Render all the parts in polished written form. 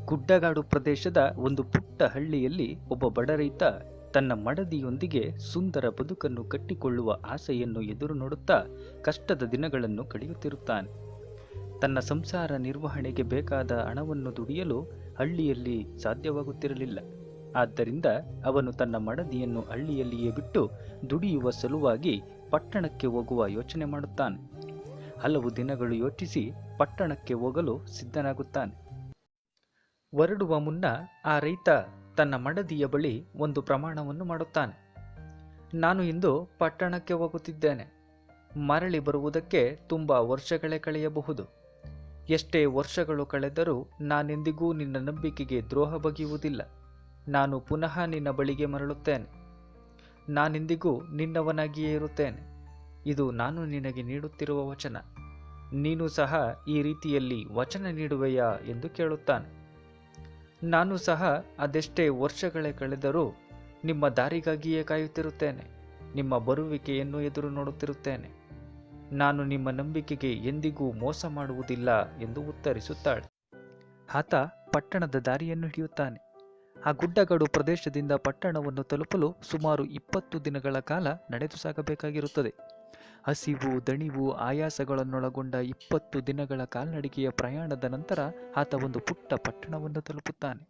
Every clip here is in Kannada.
ಗುಡ್ಡಗಾಡು ಪ್ರದೇಶದ ಒಂದು ಪುಟ್ಟ ಹಳ್ಳಿಯಲ್ಲಿ ಒಬ್ಬ ಬಡ ರೈತ ತನ್ನ ಮಡದಿಯೊಂದಿಗೆ ಸುಂದರ ಬದುಕನ್ನು ಕಟ್ಟಿಕೊಳ್ಳುವ ಆಸೆಯನ್ನು ಎದುರು ನೋಡುತ್ತಾ ಕಷ್ಟದ ದಿನಗಳನ್ನು ಕಳೆಯುತ್ತಿರುತ್ತಾನೆ. ತನ್ನ ಸಂಸಾರ ನಿರ್ವಹಣೆಗೆ ಬೇಕಾದ ಹಣವನ್ನು ದುಡಿಯಲು ಹಳ್ಳಿಯಲ್ಲಿ ಸಾಧ್ಯವಾಗುತ್ತಿರಲಿಲ್ಲ. ಆದ್ದರಿಂದ ಅವನು ತನ್ನ ಮಡದಿಯನ್ನು ಹಳ್ಳಿಯಲ್ಲಿಯೇ ಬಿಟ್ಟು ದುಡಿಯುವ ಸಲುವಾಗಿ ಪಟ್ಟಣಕ್ಕೆ ಹೋಗುವ ಯೋಚನೆ ಮಾಡುತ್ತಾನೆ. ಹಲವು ದಿನಗಳು ಯೋಚಿಸಿ ಪಟ್ಟಣಕ್ಕೆ ಹೋಗಲು ಸಿದ್ಧನಾಗುತ್ತಾನೆ. ಹೊರಡುವ ಮುನ್ನ ಆ ರೈತ ತನ್ನ ಮಡದಿಯ ಬಳಿ ಒಂದು ಪ್ರಮಾಣವನ್ನು ಮಾಡುತ್ತಾನೆ. ನಾನು ಇಂದು ಪಟ್ಟಣಕ್ಕೆ ಹೋಗುತ್ತಿದ್ದೇನೆ. ಮರಳಿ ಬರುವುದಕ್ಕೆ ತುಂಬ ವರ್ಷಗಳೇ ಕಳೆಯಬಹುದು. ಎಷ್ಟೇ ವರ್ಷಗಳು ಕಳೆದರೂ ನಾನೆಂದಿಗೂ ನಿನ್ನ ನಂಬಿಕೆಗೆ ದ್ರೋಹ ಬಗೆಯುವುದಿಲ್ಲ. ನಾನು ಪುನಃ ನಿನ್ನ ಬಳಿಗೆ ಮರಳುತ್ತೇನೆ. ನಾನೆಂದಿಗೂ ನಿನ್ನವನಾಗಿಯೇ ಇರುತ್ತೇನೆ. ಇದು ನಾನು ನಿನಗೆ ನೀಡುತ್ತಿರುವ ವಚನ. ನೀನು ಸಹ ಈ ರೀತಿಯಲ್ಲಿ ವಚನ ನೀಡುವೆಯಾ ಎಂದು ಕೇಳುತ್ತಾನೆ. ನಾನು ಸಹ ಅದೆಷ್ಟೇ ವರ್ಷಗಳೇ ಕಳೆದರೂ ನಿಮ್ಮ ದಾರಿಗಾಗಿಯೇ ಕಾಯುತ್ತಿರುತ್ತೇನೆ. ನಿಮ್ಮ ಬರುವಿಕೆಯನ್ನು ಎದುರು ನೋಡುತ್ತಿರುತ್ತೇನೆ. ನಾನು ನಿಮ್ಮ ನಂಬಿಕೆಗೆ ಎಂದಿಗೂ ಮೋಸ ಮಾಡುವುದಿಲ್ಲ ಎಂದು ಉತ್ತರಿಸುತ್ತಾಳೆ. ಆತ ಪಟ್ಟಣದ ದಾರಿಯನ್ನು ಹಿಡಿಯುತ್ತಾನೆ. ಆ ಗುಡ್ಡಗಾಡು ಪ್ರದೇಶದಿಂದ ಪಟ್ಟಣವನ್ನು ತಲುಪಲು ಸುಮಾರು 20 ದಿನಗಳ ಕಾಲ ನಡೆದು ಸಾಗಬೇಕಾಗಿರುತ್ತದೆ. ಹಸಿವು, ದಣಿವು, ಆಯಾಸಗಳನ್ನೊಳಗೊಂಡ 20 ದಿನಗಳ ಕಾಲ್ನಡಿಗೆಯ ಪ್ರಯಾಣದ ನಂತರ ಆತ ಒಂದು ಪುಟ್ಟ ಪಟ್ಟಣವನ್ನು ತಲುಪುತ್ತಾನೆ.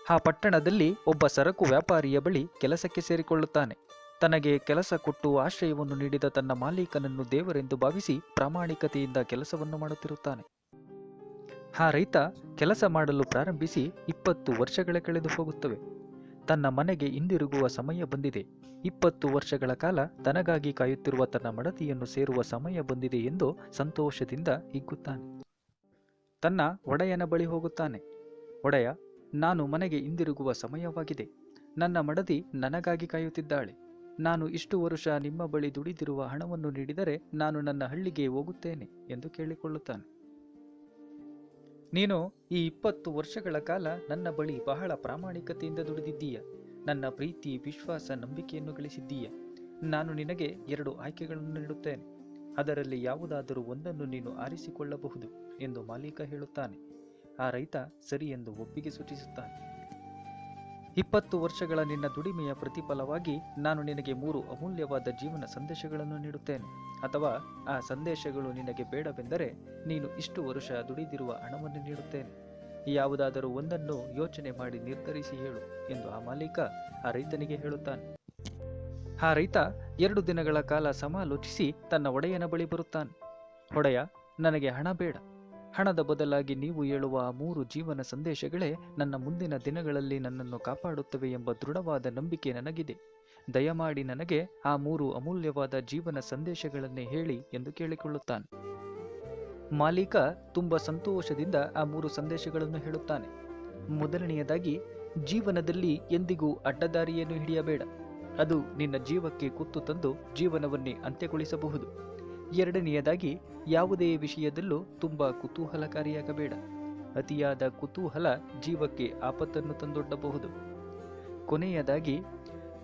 ಆ ಪಟ್ಟಣದಲ್ಲಿ ಒಬ್ಬ ಸರಕು ವ್ಯಾಪಾರಿಯ ಬಳಿ ಕೆಲಸಕ್ಕೆ ಸೇರಿಕೊಳ್ಳುತ್ತಾನೆ. ತನಗೆ ಕೆಲಸ ಕೊಟ್ಟು ಆಶ್ರಯವನ್ನು ನೀಡಿದ ತನ್ನ ಮಾಲೀಕನನ್ನು ದೇವರೆಂದು ಭಾವಿಸಿ ಪ್ರಾಮಾಣಿಕತೆಯಿಂದ ಕೆಲಸವನ್ನು ಮಾಡುತ್ತಿರುತ್ತಾನೆ. ಆ ರೈತ ಕೆಲಸ ಮಾಡಲು ಪ್ರಾರಂಭಿಸಿ 20 ವರ್ಷಗಳೇ ಕಳೆದು ಹೋಗುತ್ತವೆ. ತನ್ನ ಮನೆಗೆ ಹಿಂದಿರುಗುವ ಸಮಯ ಬಂದಿದೆ. 20 ವರ್ಷಗಳ ಕಾಲ ತನಗಾಗಿ ಕಾಯುತ್ತಿರುವ ತನ್ನ ಮಡದಿಯನ್ನು ಸೇರುವ ಸಮಯ ಬಂದಿದೆ ಎಂದು ಸಂತೋಷದಿಂದ ಹಿಗ್ಗುತ್ತಾನೆ. ತನ್ನ ಒಡೆಯನ ಬಳಿ ಹೋಗುತ್ತಾನೆ. ಒಡೆಯ, ನಾನು ಮನೆಗೆ ಹಿಂದಿರುಗುವ ಸಮಯವಾಗಿದೆ. ನನ್ನ ಮಡದಿ ನನಗಾಗಿ ಕಾಯುತ್ತಿದ್ದಾಳೆ. ನಾನು ಇಷ್ಟು ವರುಷ ನಿಮ್ಮ ಬಳಿ ದುಡಿದಿರುವ ಹಣವನ್ನು ನೀಡಿದರೆ ನಾನು ನನ್ನ ಹಳ್ಳಿಗೆ ಹೋಗುತ್ತೇನೆ ಎಂದು ಕೇಳಿಕೊಳ್ಳುತ್ತಾನೆ. ನೀನು ಈ 20 ವರ್ಷಗಳ ಕಾಲ ನನ್ನ ಬಳಿ ಬಹಳ ಪ್ರಾಮಾಣಿಕತೆಯಿಂದ ದುಡಿದಿದ್ದೀಯ. ನನ್ನ ಪ್ರೀತಿ, ವಿಶ್ವಾಸ, ನಂಬಿಕೆಯನ್ನು ಗಳಿಸಿದ್ದೀಯ. ನಾನು ನಿನಗೆ 2 ಆಯ್ಕೆಗಳನ್ನು ನೀಡುತ್ತೇನೆ. ಅದರಲ್ಲಿ ಯಾವುದಾದರೂ ಒಂದನ್ನು ನೀನು ಆರಿಸಿಕೊಳ್ಳಬಹುದು ಎಂದು ಮಾಲೀಕ ಹೇಳುತ್ತಾನೆ. ಆ ರೈತ ಸರಿ ಎಂದು ಒಪ್ಪಿಗೆ ಸೂಚಿಸುತ್ತಾನೆ. 20 ವರ್ಷಗಳ ನಿನ್ನ ದುಡಿಮೆಯ ಪ್ರತಿಫಲವಾಗಿ ನಾನು ನಿನಗೆ 3 ಅಮೂಲ್ಯವಾದ ಜೀವನ ಸಂದೇಶಗಳನ್ನು ನೀಡುತ್ತೇನೆ. ಅಥವಾ ಆ ಸಂದೇಶಗಳು ನಿನಗೆ ಬೇಡವೆಂದರೆ ನೀನು ಇಷ್ಟು ವರುಷ ದುಡಿದಿರುವ ಹಣವನ್ನು ನೀಡುತ್ತೇನೆ. ಯಾವುದಾದರೂ ಒಂದನ್ನು ಯೋಚನೆ ಮಾಡಿ ನಿರ್ಧರಿಸಿ ಹೇಳು ಎಂದು ಆ ಮಾಲೀಕ ಆ ರೈತನಿಗೆ ಹೇಳುತ್ತಾನೆ. ಆ ರೈತ 2 ದಿನಗಳ ಕಾಲ ಸಮಾಲೋಚಿಸಿ ತನ್ನ ಒಡೆಯನ ಬಳಿ ಬರುತ್ತಾನೆ. ಒಡೆಯ, ನನಗೆ ಹಣ ಬೇಡ. ಹಣದ ಬದಲಾಗಿ ನೀವು ಹೇಳುವ ಆ 3 ಜೀವನ ಸಂದೇಶಗಳೇ ನನ್ನ ಮುಂದಿನ ದಿನಗಳಲ್ಲಿ ನನ್ನನ್ನು ಕಾಪಾಡುತ್ತವೆ ಎಂಬ ದೃಢವಾದ ನಂಬಿಕೆ ನನಗಿದೆ. ದಯಮಾಡಿ ನನಗೆ ಆ 3 ಅಮೂಲ್ಯವಾದ ಜೀವನ ಸಂದೇಶಗಳನ್ನೇ ಹೇಳಿ ಎಂದು ಕೇಳಿಕೊಳ್ಳುತ್ತಾನೆ. ಮಾಲೀಕ ತುಂಬ ಸಂತೋಷದಿಂದ ಆ 3 ಸಂದೇಶಗಳನ್ನು ಹೇಳುತ್ತಾನೆ. ಮೊದಲನೆಯದಾಗಿ, ಜೀವನದಲ್ಲಿ ಎಂದಿಗೂ ಅಡ್ಡದಾರಿಯನ್ನು ಹಿಡಿಯಬೇಡ. ಅದು ನಿನ್ನ ಜೀವಕ್ಕೆ ಕುತ್ತು ತಂದು ಜೀವನವನ್ನೇ ಅಂತ್ಯಗೊಳಿಸಬಹುದು. ಎರಡನೆಯದಾಗಿ, ಯಾವುದೇ ವಿಷಯದಲ್ಲೂ ತುಂಬ ಕುತೂಹಲಕಾರಿಯಾಗಬೇಡ. ಅತಿಯಾದ ಕುತೂಹಲ ಜೀವಕ್ಕೆ ಆಪತ್ತನ್ನು ತಂದೊಡ್ಡಬಹುದು. ಕೊನೆಯದಾಗಿ,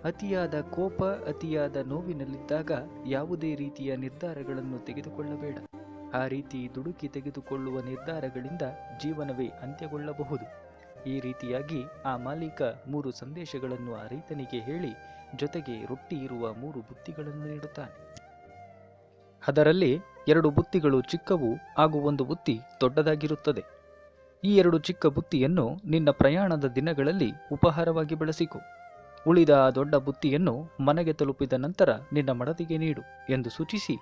ಅತಿಯಾದ ಕೋಪ, ಅತಿಯಾದ ನೋವಿನಲ್ಲಿದ್ದಾಗ ಯಾವುದೇ ರೀತಿಯ ನಿರ್ಧಾರಗಳನ್ನು ತೆಗೆದುಕೊಳ್ಳಬೇಡ. ಆ ರೀತಿ ದುಡುಕಿ ತೆಗೆದುಕೊಳ್ಳುವ ನಿರ್ಧಾರಗಳಿಂದ ಜೀವನವೇ ಅಂತ್ಯಗೊಳ್ಳಬಹುದು. ಈ ರೀತಿಯಾಗಿ ಆ ಮಾಲೀಕ 3 ಸಂದೇಶಗಳನ್ನು ಆ ರೈತನಿಗೆ ಹೇಳಿ ಜೊತೆಗೆ ರೊಟ್ಟಿ ಇರುವ 3 ಬುತ್ತಿಗಳನ್ನು ನೀಡುತ್ತಾನೆ. ಅದರಲ್ಲಿ 2 ಬುತ್ತಿಗಳು ಚಿಕ್ಕವು ಹಾಗೂ 1 ಬುತ್ತಿ ದೊಡ್ಡದಾಗಿರುತ್ತದೆ. ಈ 2 ಚಿಕ್ಕ ಬುತ್ತಿಯನ್ನು ನಿನ್ನ ಪ್ರಯಾಣದ ದಿನಗಳಲ್ಲಿ ಉಪಹಾರವಾಗಿ ಬಳಸಿಕೊ. ಉಳಿದ ಆ ದೊಡ್ಡ ಬುತ್ತಿಯನ್ನು ಮನೆಗೆ ತಲುಪಿದ ನಂತರ ನಿನ್ನ ಮಡದಿಗೆ ನೀಡು ಎಂದು ಸೂಚಿಸಿ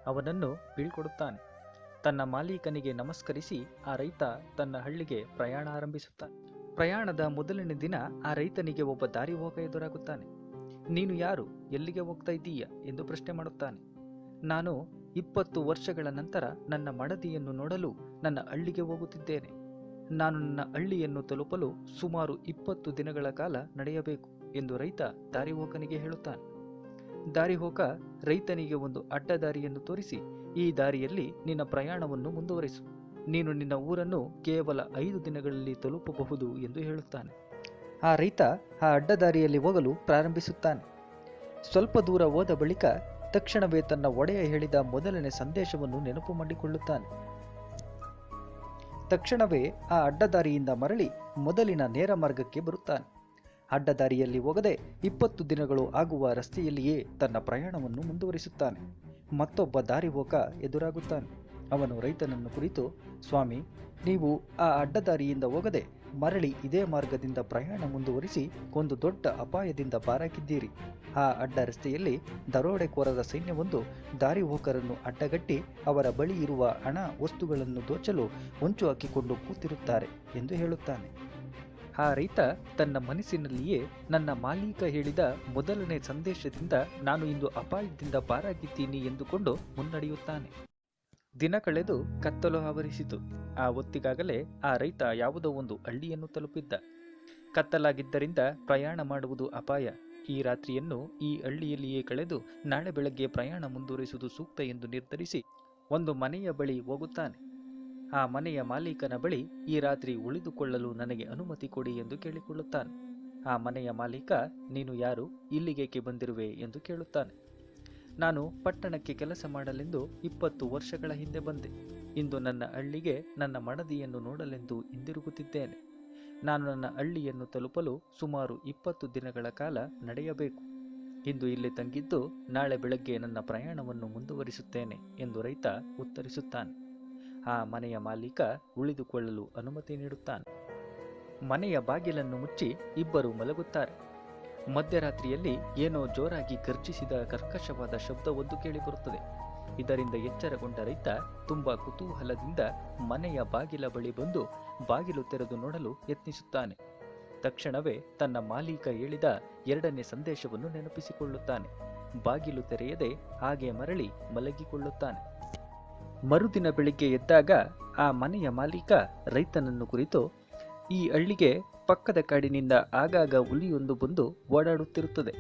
ಅವನನ್ನು ಬೀಳ್ಕೊಡುತ್ತಾನೆ. ತನ್ನ ಮಾಲೀಕನಿಗೆ ನಮಸ್ಕರಿಸಿ ಆ ರೈತ ತನ್ನ ಹಳ್ಳಿಗೆ ಪ್ರಯಾಣ ಆರಂಭಿಸುತ್ತಾನೆ. ಪ್ರಯಾಣದ ಮೊದಲನೇ ದಿನ ಆ ರೈತನಿಗೆ ಒಬ್ಬ ದಾರಿ ಹೋಗ ಎದುರಾಗುತ್ತಾನೆ. ನೀನು ಯಾರು, ಎಲ್ಲಿಗೆ ಹೋಗ್ತಾ ಇದ್ದೀಯ ಎಂದು ಪ್ರಶ್ನೆ ಮಾಡುತ್ತಾನೆ. ನಾನು 20 ವರ್ಷಗಳ ನಂತರ ನನ್ನ ಮಡದಿಯನ್ನು ನೋಡಲು ನನ್ನ ಹಳ್ಳಿಗೆ ಹೋಗುತ್ತಿದ್ದೇನೆ. ನಾನು ನನ್ನ ಹಳ್ಳಿಯನ್ನು ತಲುಪಲು ಸುಮಾರು 20 ದಿನಗಳ ಕಾಲ ನಡೆಯಬೇಕು ಎಂದು ರೈತ ದಾರಿಹೋಕನಿಗೆ ಹೇಳುತ್ತಾನೆ. ದಾರಿಹೋಕ ರೈತನಿಗೆ ಒಂದು ಅಡ್ಡದಾರಿಯನ್ನು ತೋರಿಸಿ, ಈ ದಾರಿಯಲ್ಲಿ ನಿನ್ನ ಪ್ರಯಾಣವನ್ನು ಮುಂದುವರಿಸು. ನೀನು ನಿನ್ನ ಊರನ್ನು ಕೇವಲ 5 ದಿನಗಳಲ್ಲಿ ತಲುಪಬಹುದು ಎಂದು ಹೇಳುತ್ತಾನೆ. ಆ ರೈತ ಆ ಅಡ್ಡದಾರಿಯಲ್ಲಿ ಹೋಗಲು ಪ್ರಾರಂಭಿಸುತ್ತಾನೆ. ಸ್ವಲ್ಪ ದೂರ ಹೋದ ಬಳಿಕ ತಕ್ಷಣವೇ ತನ್ನ ಒಡೆಯ ಹೇಳಿದ ಮೊದಲನೇ ಸಂದೇಶವನ್ನು ನೆನಪು ಮಾಡಿಕೊಳ್ಳುತ್ತಾನೆ. ತಕ್ಷಣವೇ ಆ ಅಡ್ಡದಾರಿಯಿಂದ ಮರಳಿ ಮೊದಲಿನ ನೇರ ಮಾರ್ಗಕ್ಕೆ ಬರುತ್ತಾನೆ. ಅಡ್ಡದಾರಿಯಲ್ಲಿ ಹೋಗದೆ 20 ದಿನಗಳು ಆಗುವ ರಸ್ತೆಯಲ್ಲಿಯೇ ತನ್ನ ಪ್ರಯಾಣವನ್ನು ಮುಂದುವರಿಸುತ್ತಾನೆ. ಮತ್ತೊಬ್ಬ ದಾರಿಹೋಕ ಎದುರಾಗುತ್ತಾನೆ. ಅವನು ರೈತನನ್ನು ಕುರಿತು, ಸ್ವಾಮಿ, ನೀವು ಆ ಅಡ್ಡದಾರಿಯಿಂದ ಹೋಗದೆ ಮರಳಿ ಇದೇ ಮಾರ್ಗದಿಂದ ಪ್ರಯಾಣ ಮುಂದುವರಿಸಿ ಒಂದು ದೊಡ್ಡ ಅಪಾಯದಿಂದ ಪಾರಾಗಿದ್ದೀರಿ. ಆ ಅಡ್ಡ ರಸ್ತೆಯಲ್ಲಿ ದರೋಡೆಕೋರರ ಸೈನ್ಯವೊಂದು ದಾರಿಹೋಕರನ್ನು ಅಡ್ಡಗಟ್ಟಿ ಅವರ ಬಳಿ ಇರುವ ಹಣ ವಸ್ತುಗಳನ್ನು ದೋಚಲು ಹೊಂಚು ಹಾಕಿಕೊಂಡು ಕೂತಿರುತ್ತಾರೆ ಎಂದು ಹೇಳುತ್ತಾನೆ. ಆ ರೈತ ತನ್ನ ಮನಸ್ಸಿನಲ್ಲಿಯೇ, ನನ್ನ ಮಾಲೀಕ ಹೇಳಿದ ಮೊದಲನೇ ಸಂದೇಶದಿಂದ ನಾನು ಇಂದು ಅಪಾಯದಿಂದ ಪಾರಾಗಿದ್ದೀನಿ ಎಂದುಕೊಂಡು ಮುನ್ನಡೆಯುತ್ತಾನೆ. ದಿನ ಕಳೆದು ಕತ್ತಲು ಆವರಿಸಿತು. ಆ ಹೊತ್ತಿಗಾಗಲೇ ಆ ರೈತ ಯಾವುದೋ ಒಂದು ಹಳ್ಳಿಯನ್ನು ತಲುಪಿದ್ದ. ಕತ್ತಲಾಗಿದ್ದರಿಂದ ಪ್ರಯಾಣ ಮಾಡುವುದು ಅಪಾಯ. ಈ ರಾತ್ರಿಯನ್ನು ಈ ಹಳ್ಳಿಯಲ್ಲಿಯೇ ಕಳೆದು ನಾಳೆ ಬೆಳಗ್ಗೆ ಪ್ರಯಾಣ ಮುಂದುವರಿಸುವುದು ಸೂಕ್ತ ಎಂದು ನಿರ್ಧರಿಸಿ ಒಂದು ಮನೆಯ ಬಳಿ ಹೋಗುತ್ತಾನೆ. ಆ ಮನೆಯ ಮಾಲೀಕನ ಬಳಿ ಈ ರಾತ್ರಿ ಉಳಿದುಕೊಳ್ಳಲು ನನಗೆ ಅನುಮತಿ ಕೊಡಿ ಎಂದು ಕೇಳಿಕೊಳ್ಳುತ್ತಾನೆ. ಆ ಮನೆಯ ಮಾಲೀಕ, ನೀನು ಯಾರು, ಇಲ್ಲಿಗೇಕೆ ಬಂದಿರುವೆ ಎಂದು ಕೇಳುತ್ತಾನೆ. ನಾನು ಪಟ್ಟಣಕ್ಕೆ ಕೆಲಸ ಮಾಡಲೆಂದು 20 ವರ್ಷಗಳ ಹಿಂದೆ ಬಂದೆ. ಇಂದು ನನ್ನ ಹಳ್ಳಿಗೆ ನನ್ನ ಮಡದಿಯನ್ನು ನೋಡಲೆಂದು ಹಿಂದಿರುಗುತ್ತಿದ್ದೇನೆ. ನಾನು ನನ್ನ ಹಳ್ಳಿಯನ್ನು ತಲುಪಲು ಸುಮಾರು 20 ದಿನಗಳ ಕಾಲ ನಡೆಯಬೇಕು. ಇಂದು ಇಲ್ಲಿ ತಂಗಿದ್ದು ನಾಳೆ ಬೆಳಗ್ಗೆ ನನ್ನ ಪ್ರಯಾಣವನ್ನು ಮುಂದುವರಿಸುತ್ತೇನೆ ಎಂದು ರೈತ ಉತ್ತರಿಸುತ್ತಾನೆ. ಆ ಮನೆಯ ಮಾಲೀಕ ಉಳಿದುಕೊಳ್ಳಲು ಅನುಮತಿ ನೀಡುತ್ತಾನೆ. ಮನೆಯ ಬಾಗಿಲನ್ನು ಮುಚ್ಚಿ ಇಬ್ಬರು ಮಲಗುತ್ತಾರೆ. ಮಧ್ಯರಾತ್ರಿಯಲ್ಲಿ ಏನೋ ಜೋರಾಗಿ ಗರ್ಜಿಸಿದ ಕರ್ಕಶವಾದ ಶಬ್ದವೊಂದು ಕೇಳಿಬರುತ್ತದೆ. ಇದರಿಂದ ಎಚ್ಚರಗೊಂಡ ರೈತ ತುಂಬಾ ಕುತೂಹಲದಿಂದ ಮನೆಯ ಬಾಗಿಲ ಬಳಿ ಬಂದು ಬಾಗಿಲು ತೆರೆದು ನೋಡಲು ಯತ್ನಿಸುತ್ತಾನೆ. ತಕ್ಷಣವೇ ತನ್ನ ಮಾಲೀಕ ಹೇಳಿದ 2ನೇ ಸಂದೇಶವನ್ನು ನೆನಪಿಸಿಕೊಳ್ಳುತ್ತಾನೆ. ಬಾಗಿಲು ತೆರೆಯದೆ ಹಾಗೆ ಮರಳಿ ಮಲಗಿಕೊಳ್ಳುತ್ತಾನೆ. ಮರುದಿನ ಬೆಳಿಗ್ಗೆ ಎದ್ದಾಗ ಆ ಮನೆಯ ಮಾಲೀಕ ರೈತನನ್ನು ಕುರಿತು, ಈ ಹಳ್ಳಿಗೆ ಪಕ್ಕದ ಕಾಡಿನಿಂದ ಆಗಾಗ ಹುಲಿಯೊಂದು ಬಂದು ಓಡಾಡುತ್ತಿರುತ್ತದೆ.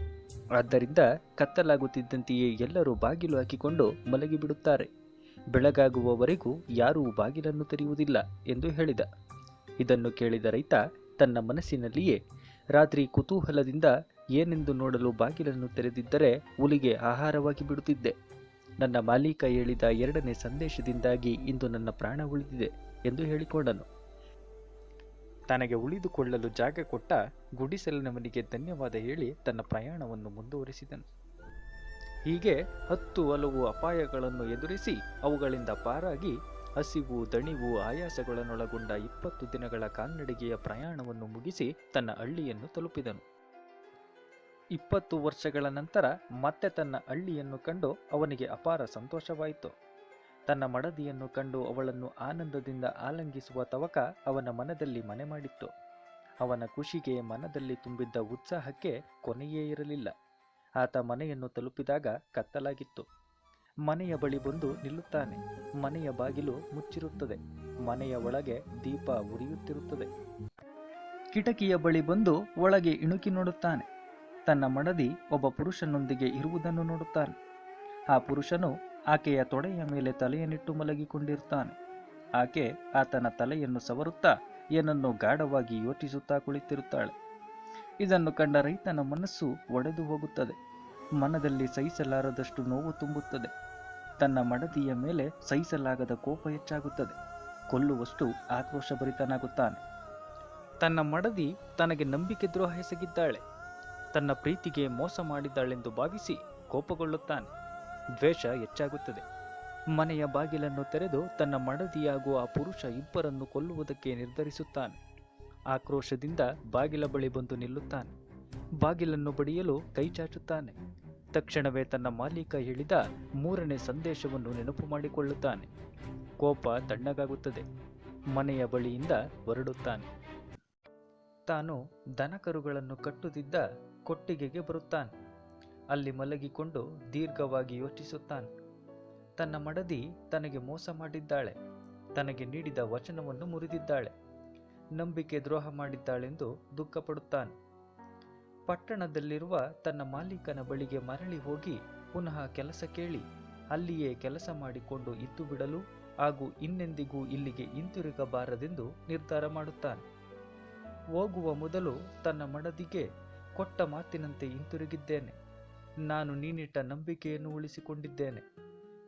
ಆದ್ದರಿಂದ ಕತ್ತಲಾಗುತ್ತಿದ್ದಂತೆಯೇ ಎಲ್ಲರೂ ಬಾಗಿಲು ಹಾಕಿಕೊಂಡು ಮಲಗಿಬಿಡುತ್ತಾರೆ. ಬೆಳಗಾಗುವವರೆಗೂ ಯಾರೂ ಬಾಗಿಲನ್ನು ತೆರೆಯುವುದಿಲ್ಲ ಎಂದು ಹೇಳಿದ. ಇದನ್ನು ಕೇಳಿದ ರೈತ ತನ್ನ ಮನಸ್ಸಿನಲ್ಲಿಯೇ, ರಾತ್ರಿ ಕುತೂಹಲದಿಂದ ಏನೆಂದು ನೋಡಲು ಬಾಗಿಲನ್ನು ತೆರೆದಿದ್ದರೆ ಹುಲಿಗೆ ಆಹಾರವಾಗಿ ಬಿಡುತ್ತಿದ್ದೆ. ನನ್ನ ಮಾಲೀಕ ಹೇಳಿದ 2ನೇ ಸಂದೇಶದಿಂದಾಗಿ ಇಂದು ನನ್ನ ಪ್ರಾಣ ಉಳಿದಿದೆ ಎಂದು ಹೇಳಿಕೊಂಡನು. ತನಗೆ ಉಳಿದುಕೊಳ್ಳಲು ಜಾಗ ಕೊಟ್ಟ ಗುಡಿಸಲಿನವನಿಗೆ ಧನ್ಯವಾದ ಹೇಳಿ ತನ್ನ ಪ್ರಯಾಣವನ್ನು ಮುಂದುವರಿಸಿದನು. ಹೀಗೆ 10 ಹಲವು ಅಪಾಯಗಳನ್ನು ಎದುರಿಸಿ ಅವುಗಳಿಂದ ಪಾರಾಗಿ ಹಸಿವು, ದಣಿವು, ಆಯಾಸಗಳನ್ನೊಳಗೊಂಡ 20 ದಿನಗಳ ಕಾಲ್ನಡಿಗೆಯ ಪ್ರಯಾಣವನ್ನು ಮುಗಿಸಿ ತನ್ನ ಹಳ್ಳಿಯನ್ನು ತಲುಪಿದನು. 20 ವರ್ಷಗಳ ನಂತರ ಮತ್ತೆ ತನ್ನ ಹಳ್ಳಿಯನ್ನು ಕಂಡು ಅವನಿಗೆ ಅಪಾರ ಸಂತೋಷವಾಯಿತು. ತನ್ನ ಮಡದಿಯನ್ನು ಕಂಡು ಅವಳನ್ನು ಆನಂದದಿಂದ ಆಲಂಗಿಸುವ ತವಕ ಅವನ ಮನದಲ್ಲಿ ಮನೆ ಮಾಡಿತ್ತು. ಅವನ ಖುಷಿಗೆ, ಮನದಲ್ಲಿ ತುಂಬಿದ್ದ ಉತ್ಸಾಹಕ್ಕೆ ಕೊನೆಯೇ ಇರಲಿಲ್ಲ. ಆತ ಮನೆಯನ್ನು ತಲುಪಿದಾಗ ಕತ್ತಲಾಗಿತ್ತು. ಮನೆಯ ಬಳಿ ಬಂದು ನಿಲ್ಲುತ್ತಾನೆ. ಮನೆಯ ಬಾಗಿಲು ಮುಚ್ಚಿರುತ್ತದೆ. ಮನೆಯ ಒಳಗೆ ದೀಪ ಉರಿಯುತ್ತಿರುತ್ತದೆ. ಕಿಟಕಿಯ ಬಳಿ ಬಂದು ಒಳಗೆ ಇಣುಕಿ ನೋಡುತ್ತಾನೆ. ತನ್ನ ಮಡದಿ ಒಬ್ಬ ಪುರುಷನೊಂದಿಗೆ ಇರುವುದನ್ನು ನೋಡುತ್ತಾನೆ. ಆ ಪುರುಷನು ಆಕೆಯ ತೊಡೆಯ ಮೇಲೆ ತಲೆಯನ್ನಿಟ್ಟು ಮಲಗಿಕೊಂಡಿರುತ್ತಾನೆ. ಆಕೆ ಆತನ ತಲೆಯನ್ನು ಸವರುತ್ತಾ ಏನನ್ನೋ ಗಾಢವಾಗಿ ಯೋಚಿಸುತ್ತಾ ಕುಳಿತಿರುತ್ತಾಳೆ. ಇದನ್ನು ಕಂಡ ರೈತನ ಮನಸ್ಸು ಒಡೆದು ಹೋಗುತ್ತದೆ. ಮನದಲ್ಲಿ ಸಹಿಸಲಾರದಷ್ಟು ನೋವು ತುಂಬುತ್ತದೆ. ತನ್ನ ಮಡದಿಯ ಮೇಲೆ ಸಹಿಸಲಾಗದ ಕೋಪ ಹೆಚ್ಚಾಗುತ್ತದೆ. ಕೊಲ್ಲುವಷ್ಟು ಆಕ್ರೋಶಭರಿತನಾಗುತ್ತಾನೆ. ತನ್ನ ಮಡದಿ ತನಗೆ ನಂಬಿಕೆ ದ್ರೋಹ ಎಸಗಿದ್ದಾಳೆ, ತನ್ನ ಪ್ರೀತಿಗೆ ಮೋಸ ಮಾಡಿದ್ದಾಳೆಂದು ಭಾವಿಸಿ ಕೋಪಗೊಳ್ಳುತ್ತಾನೆ. ದ್ವೇಷ ಹೆಚ್ಚಾಗುತ್ತದೆ. ಮನೆಯ ಬಾಗಿಲನ್ನು ತೆರೆದು ತನ್ನ ಮಡದಿಯಾಗೂ ಆ ಪುರುಷ ಇಬ್ಬರನ್ನು ಕೊಲ್ಲುವುದಕ್ಕೆ ನಿರ್ಧರಿಸುತ್ತಾನೆ. ಆಕ್ರೋಶದಿಂದ ಬಾಗಿಲ ಬಳಿ ಬಂದು ನಿಲ್ಲುತ್ತಾನೆ. ಬಾಗಿಲನ್ನು ಬಡಿಯಲು ಕೈ ಚಾಚುತ್ತಾನೆ. ತಕ್ಷಣವೇ ತನ್ನ ಮಾಲೀಕ ಹೇಳಿದ 3ನೇ ಸಂದೇಶವನ್ನು ನೆನಪು ಮಾಡಿಕೊಳ್ಳುತ್ತಾನೆ. ಕೋಪ ತಣ್ಣಗಾಗುತ್ತದೆ. ಮನೆಯ ಬಳಿಯಿಂದ ಹೊರಡುತ್ತಾನೆ. ತಾನು ದನಕರುಗಳನ್ನು ಕಟ್ಟುತ್ತಿದ್ದ ಕೊಟ್ಟಿಗೆಗೆ ಬರುತ್ತಾನೆ. ಅಲ್ಲಿ ಮಲಗಿಕೊಂಡು ದೀರ್ಘವಾಗಿ ಯೋಚಿಸುತ್ತಾನೆ. ತನ್ನ ಮಡದಿ ತನಗೆ ಮೋಸ ಮಾಡಿದ್ದಾಳೆ, ತನಗೆ ನೀಡಿದ ವಚನವನ್ನು ಮುರಿದಿದ್ದಾಳೆ, ನಂಬಿಕೆ ದ್ರೋಹ ಮಾಡಿದ್ದಾಳೆಂದು ದುಃಖಪಡುತ್ತಾನೆ. ಪಟ್ಟಣದಲ್ಲಿರುವ ತನ್ನ ಮಾಲೀಕನ ಬಳಿಗೆ ಮರಳಿ ಹೋಗಿ ಪುನಃ ಕೆಲಸ ಕೇಳಿ ಅಲ್ಲಿಯೇ ಕೆಲಸ ಮಾಡಿಕೊಂಡು ಇದ್ದು ಬಿಡಲು ಹಾಗೂ ಇನ್ನೆಂದಿಗೂ ಇಲ್ಲಿಗೆ ಹಿಂತಿರುಗಬಾರದೆಂದು ನಿರ್ಧಾರ ಮಾಡುತ್ತಾನೆ. ಹೋಗುವ ಮೊದಲು ತನ್ನ ಮಡದಿಗೆ ಕೊಟ್ಟ ಮಾತಿನಂತೆ ಹಿಂತಿರುಗಿದ್ದೇನೆ. ನಾನು ನೀನಿಟ್ಟ ನಂಬಿಕೆಯನ್ನು ಉಳಿಸಿಕೊಂಡಿದ್ದೇನೆ.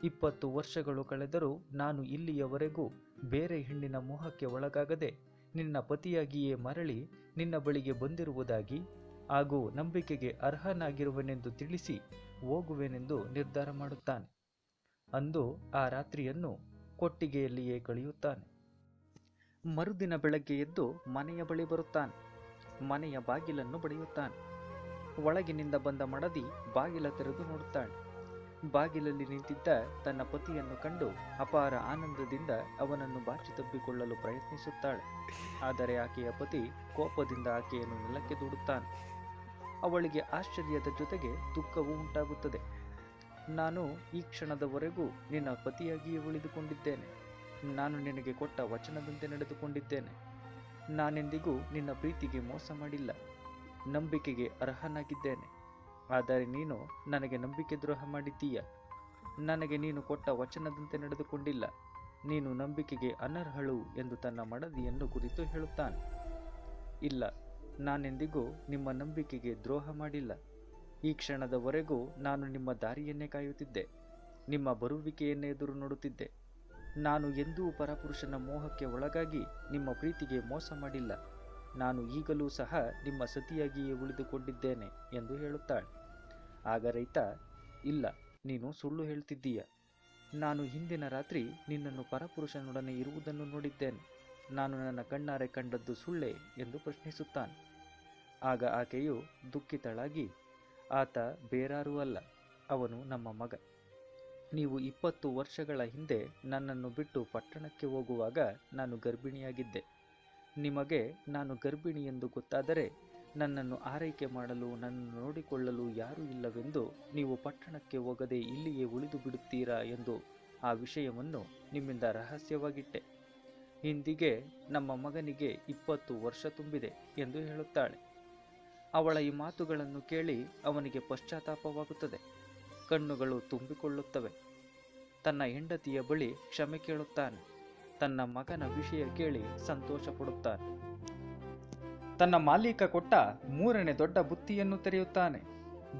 20 ವರ್ಷಗಳು ಕಳೆದರೂ ನಾನು ಇಲ್ಲಿಯವರೆಗೂ ಬೇರೆ ಹೆಣ್ಣಿನ ಮೋಹಕ್ಕೆ ಒಳಗಾಗದೆ ನಿನ್ನ ಪತಿಯಾಗಿಯೇ ಮರಳಿ ನಿನ್ನ ಬಳಿಗೆ ಬಂದಿರುವುದಾಗಿ ಹಾಗೂ ನಂಬಿಕೆಗೆ ಅರ್ಹನಾಗಿರುವೆನೆಂದು ತಿಳಿಸಿ ಹೋಗುವೆನೆಂದು ನಿರ್ಧಾರ ಮಾಡುತ್ತಾನೆ. ಅಂದು ಆ ರಾತ್ರಿಯನ್ನು ಕೊಟ್ಟಿಗೆಯಲ್ಲಿಯೇ ಕಳೆಯುತ್ತಾನೆ. ಮರುದಿನ ಬೆಳಗ್ಗೆ ಎದ್ದು ಮನೆಯ ಬಳಿ ಬರುತ್ತಾನೆ. ಮನೆಯ ಬಾಗಿಲನ್ನು ಬಡಿಯುತ್ತಾನೆ. ಒಳಗಿನಿಂದ ಬಂದ ಮಡದಿ ಬಾಗಿಲ ತೆರೆದು ನೋಡುತ್ತಾಳೆ. ಬಾಗಿಲಲ್ಲಿ ನಿಂತಿದ್ದ ತನ್ನ ಪತಿಯನ್ನು ಕಂಡು ಅಪಾರ ಆನಂದದಿಂದ ಅವನನ್ನು ಬಾಚಿ ತಬ್ಬಿಕೊಳ್ಳಲು ಪ್ರಯತ್ನಿಸುತ್ತಾಳೆ. ಆದರೆ ಆಕೆಯ ಪತಿ ಕೋಪದಿಂದ ಆಕೆಯನ್ನು ನೆಲಕ್ಕೆ ದೂಡುತ್ತಾನೆ. ಅವಳಿಗೆ ಆಶ್ಚರ್ಯದ ಜೊತೆಗೆ ದುಃಖವೂ ಉಂಟಾಗುತ್ತದೆ. ನಾನು ಈ ಕ್ಷಣದವರೆಗೂ ನಿನ್ನ ಪತಿಯಾಗಿಯೇ ಉಳಿದುಕೊಂಡಿದ್ದೇನೆ. ನಾನು ನಿನಗೆ ಕೊಟ್ಟ ವಚನದಂತೆ ನಡೆದುಕೊಂಡಿದ್ದೇನೆ. ನಾನೆಂದಿಗೂ ನಿನ್ನ ಪ್ರೀತಿಗೆ ಮೋಸ ಮಾಡಿಲ್ಲ. ನಂಬಿಕೆಗೆ ಅರ್ಹನಾಗಿದ್ದೇನೆ. ಆದರೆ ನೀನು ನನಗೆ ನಂಬಿಕೆ ದ್ರೋಹ ಮಾಡಿದ್ದೀಯ. ನನಗೆ ನೀನು ಕೊಟ್ಟ ವಚನದಂತೆ ನಡೆದುಕೊಂಡಿಲ್ಲ. ನೀನು ನಂಬಿಕೆಗೆ ಅನರ್ಹಳು ಎಂದು ತನ್ನ ಮಡದಿಯನ್ನು ಕುರಿತು ಹೇಳುತ್ತಾನೆ. ಇಲ್ಲ, ನಾನೆಂದಿಗೂ ನಿಮ್ಮ ನಂಬಿಕೆಗೆ ದ್ರೋಹ ಮಾಡಿಲ್ಲ. ಈ ಕ್ಷಣದವರೆಗೂ ನಾನು ನಿಮ್ಮ ದಾರಿಯನ್ನೇ ಕಾಯುತ್ತಿದ್ದೆ. ನಿಮ್ಮ ಬರುವಿಕೆಯನ್ನೇ ಎದುರು ನೋಡುತ್ತಿದ್ದೆ. ನಾನು ಎಂದೂ ಪರಪುರುಷನ ಮೋಹಕ್ಕೆ ಒಳಗಾಗಿ ನಿಮ್ಮ ಪ್ರೀತಿಗೆ ಮೋಸ ಮಾಡಿಲ್ಲ. ನಾನು ಈಗಲೂ ಸಹ ನಿಮ್ಮ ಸತಿಯಾಗಿಯೇ ಉಳಿದುಕೊಂಡಿದ್ದೇನೆ ಎಂದು ಹೇಳುತ್ತಾಳೆ. ಆಗ ರೈತ, ಇಲ್ಲ, ನೀನು ಸುಳ್ಳು ಹೇಳ್ತಿದ್ದೀಯ. ನಾನು ಹಿಂದಿನ ರಾತ್ರಿ ನಿನ್ನನ್ನು ಪರಪುರುಷನೊಡನೆ ಇರುವುದನ್ನು ನೋಡಿದ್ದೇನೆ. ನಾನು ನನ್ನ ಕಣ್ಣಾರೆ ಕಂಡದ್ದು ಸುಳ್ಳೇ ಎಂದು ಪ್ರಶ್ನಿಸುತ್ತಾನೆ. ಆಗ ಆಕೆಯು ದುಃಖಿತಳಾಗಿ, ಆತ ಬೇರಾರೂ ಅಲ್ಲ, ಅವನು ನಮ್ಮ ಮಗ. ನೀವು 20 ವರ್ಷಗಳ ಹಿಂದೆ ನನ್ನನ್ನು ಬಿಟ್ಟು ಪಟ್ಟಣಕ್ಕೆ ಹೋಗುವಾಗ ನಾನು ಗರ್ಭಿಣಿಯಾಗಿದ್ದೆ. ನಿಮಗೆ ನಾನು ಗರ್ಭಿಣಿ ಎಂದು ಗೊತ್ತಾದರೆ ನನ್ನನ್ನು ಆರೈಕೆ ಮಾಡಲು, ನನ್ನನ್ನು ನೋಡಿಕೊಳ್ಳಲು ಯಾರೂ ಇಲ್ಲವೆಂದು ನೀವು ಪಟ್ಟಣಕ್ಕೆ ಹೋಗದೆ ಇಲ್ಲಿಯೇ ಉಳಿದು ಬಿಡುತ್ತೀರಾ ಎಂದು ಆ ವಿಷಯವನ್ನು ನಿಮ್ಮಿಂದ ರಹಸ್ಯವಾಗಿಟ್ಟೆ. ಇಂದಿಗೆ ನಮ್ಮ ಮಗನಿಗೆ 20 ವರ್ಷ ತುಂಬಿದೆ ಎಂದು ಹೇಳುತ್ತಾಳೆ. ಅವಳ ಈ ಮಾತುಗಳನ್ನು ಕೇಳಿ ಅವನಿಗೆ ಪಶ್ಚಾತ್ತಾಪವಾಗುತ್ತದೆ. ಕಣ್ಣುಗಳು ತುಂಬಿಕೊಳ್ಳುತ್ತವೆ. ತನ್ನ ಹೆಂಡತಿಯ ಬಳಿ ಕ್ಷಮೆ ಕೇಳುತ್ತಾನೆ. ತನ್ನ ಮಗನ ವಿಷಯ ಕೇಳಿ ಸಂತೋಷ ಪಡುತ್ತಾನೆ. ತನ್ನ ಮಾಲೀಕ ಕೊಟ್ಟ 3ನೇ ದೊಡ್ಡ ಬುತ್ತಿಯನ್ನು ತೆರೆಯುತ್ತಾನೆ.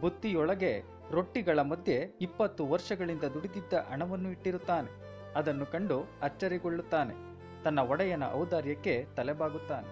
ಬುತ್ತಿಯೊಳಗೆ ರೊಟ್ಟಿಗಳ ಮಧ್ಯೆ 20 ವರ್ಷಗಳಿಂದ ದುಡಿದಿದ್ದ ಹಣವನ್ನು ಇಟ್ಟಿರುತ್ತಾನೆ. ಅದನ್ನು ಕಂಡು ಅಚ್ಚರಿಗೊಳ್ಳುತ್ತಾನೆ. ತನ್ನ ಒಡೆಯನ ಔದಾರ್ಯಕ್ಕೆ ತಲೆಬಾಗುತ್ತಾನೆ.